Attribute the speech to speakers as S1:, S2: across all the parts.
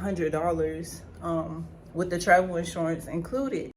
S1: $100 with the travel insurance included.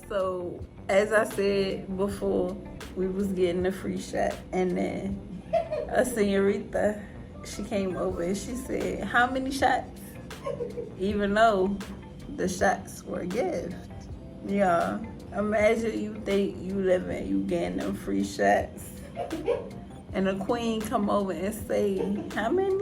S1: So as I said before, we was getting a free shot, and then a señorita, she came over and she said, "How many shots?" Even though the shots were a gift. Yeah, imagine you think you living, you getting them free shots, and a queen come over and say, "How many?"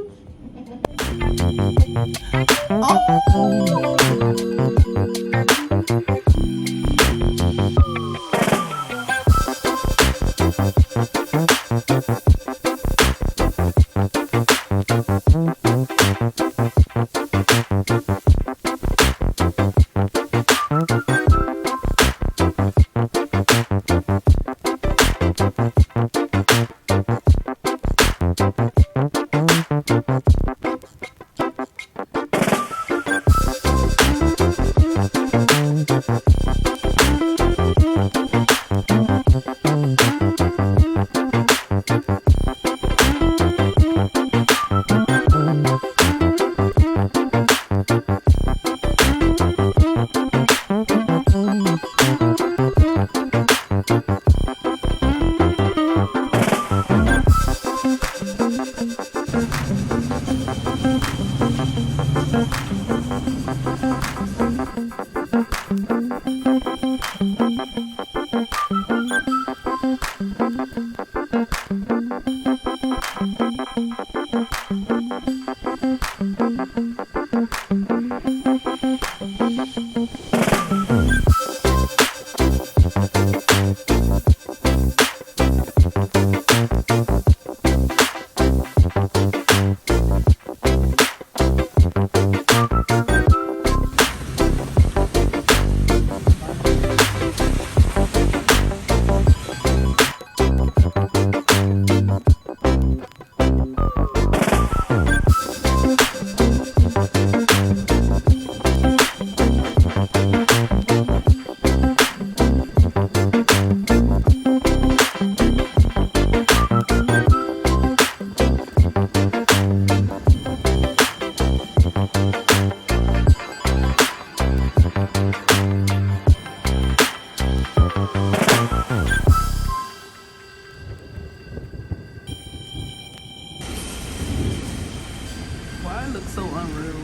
S1: So unreal.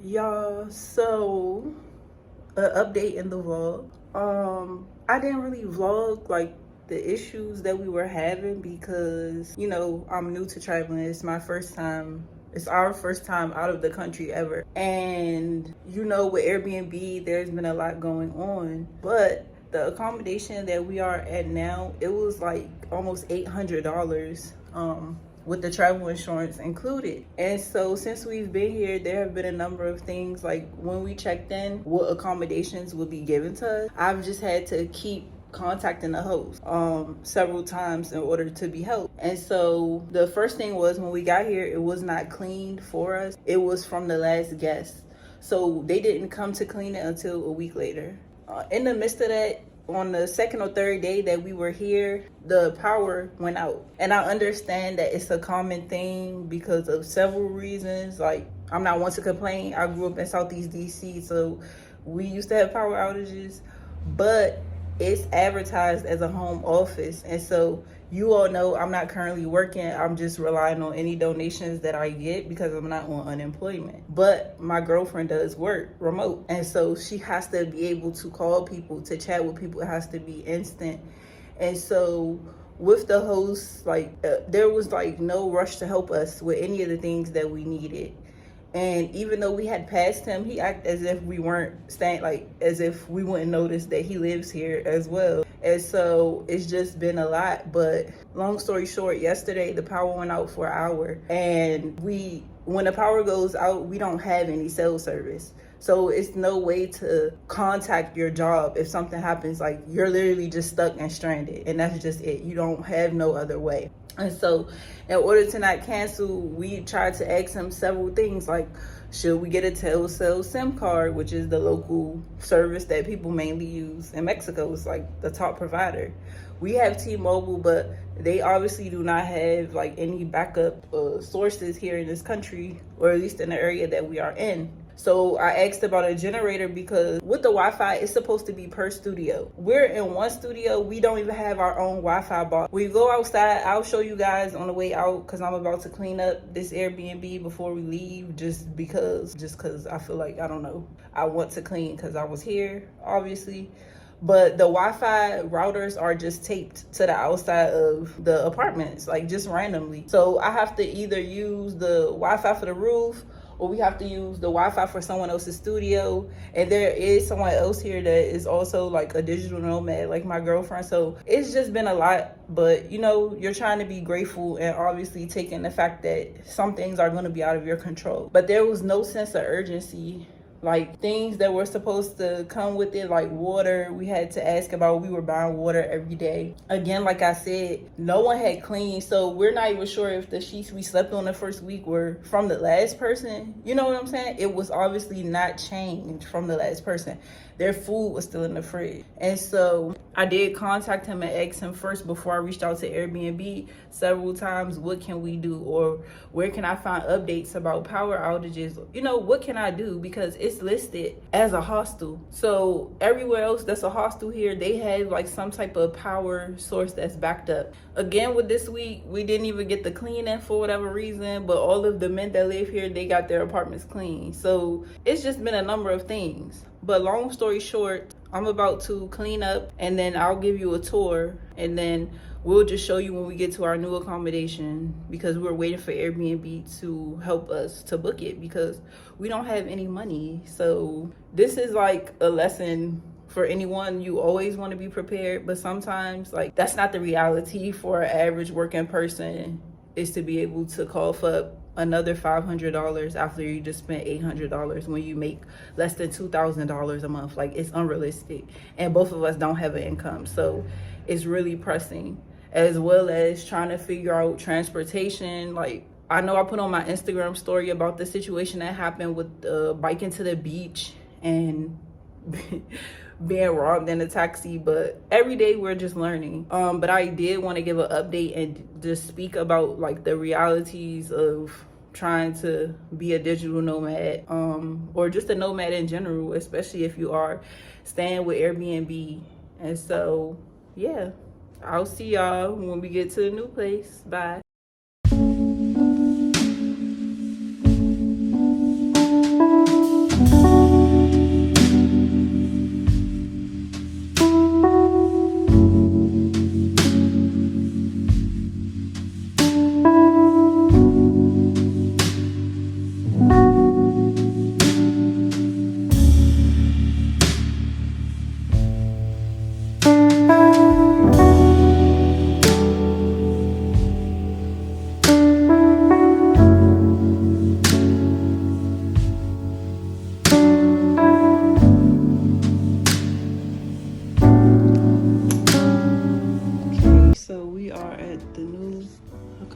S1: Y'all, so an update in the vlog. I didn't really vlog like the issues that we were having because, you know, I'm new to traveling. It's my first time It's our first time out of the country ever. And you know, with Airbnb, there's been a lot going on. But the accommodation that we are at now, it was like almost $800 with the travel insurance included. And so since we've been here, there have been a number of things, like when we checked in, what accommodations would be given to us. I've just had to keep contacting the host several times in order to be helped. And so the first thing was, when we got here, it was not cleaned for us. It was from the last guest, so they didn't come to clean it until a week later. In the midst of that, on the second or third day that we were here, the power went out. And I understand that it's a common thing because of several reasons. Like, I'm not one to complain. I grew up in Southeast DC, so we used to have power outages, but it's advertised as a home office. And so you all know I'm not currently working. I'm just relying on any donations that I get because I'm not on unemployment. But my girlfriend does work remote. And so she has to be able to call people, to chat with people. It has to be instant. And so with the host, there was no rush to help us with any of the things that we needed. And even though we had passed him, he acted as if we weren't staying, as if we wouldn't notice that he lives here as well. And so it's just been a lot. But long story short, yesterday the power went out for an hour. And when the power goes out, we don't have any cell service. So it's no way to contact your job if something happens. Like, you're literally just stuck and stranded. And that's just it. You don't have no other way. And so in order to not cancel, we tried to ask him several things, like, should we get a Telcel SIM card, which is the local service that people mainly use in Mexico. It's like the top provider. We have T-Mobile, but they obviously do not have any backup sources here in this country, or at least in the area that we are in. So I asked about a generator because with the Wi-Fi, it's supposed to be per studio. We're in one studio. We don't even have our own Wi-Fi box. We go outside. I'll show you guys on the way out because I'm about to clean up this Airbnb before we leave, just because I feel like, I don't know, I want to clean because I was here, obviously. But the Wi-Fi routers are just taped to the outside of the apartments, just randomly. So I have to either use the Wi-Fi for the roof, or we have to use the Wi-Fi for someone else's studio. And there is someone else here that is also a digital nomad, like my girlfriend. So it's just been a lot, but you're trying to be grateful and obviously taking the fact that some things are gonna be out of your control. But there was no sense of urgency. Things that were supposed to come with it, like water, we had to ask about. We were buying water every day. Again, like I said, no one had cleaned, so we're not even sure if the sheets we slept on the first week were from the last person. You know what I'm saying? It was obviously not changed from the last person. Their food was still in the fridge. And so I did contact him and ask him first before I reached out to Airbnb several times, what can we do, or where can I find updates about power outages? What can I do? Because it's listed as a hostel. So everywhere else that's a hostel here, they have some type of power source that's backed up. Again, with this week, we didn't even get the cleaning for whatever reason, but all of the men that live here, they got their apartments clean. So it's just been a number of things. But long story short, I'm about to clean up and then I'll give you a tour, and then we'll just show you when we get to our new accommodation, because we're waiting for Airbnb to help us to book it because we don't have any money. So this is a lesson for anyone. You always want to be prepared, but sometimes that's not the reality for an average working person, is to be able to cough up another $500 after you just spent $800 when you make less than $2,000 a month. It's unrealistic, and both of us don't have an income, so it's really pressing, as well as trying to figure out transportation. I know I put on my Instagram story about the situation that happened with biking to the beach and being robbed in a taxi, but every day we're just learning. But I did want to give an update and just speak about the realities of trying to be a digital nomad, or just a nomad in general, especially if you are staying with Airbnb. And so yeah, I'll see y'all when we get to the new place. Bye.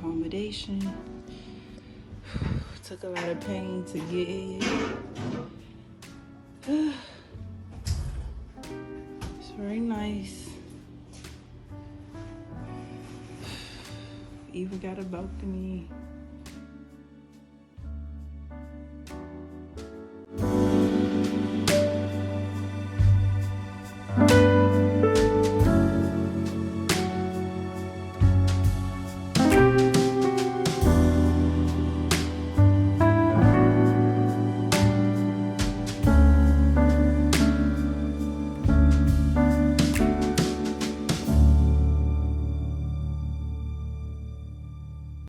S1: accommodation. Took a lot of pain to get here. It's very nice. Even got a balcony.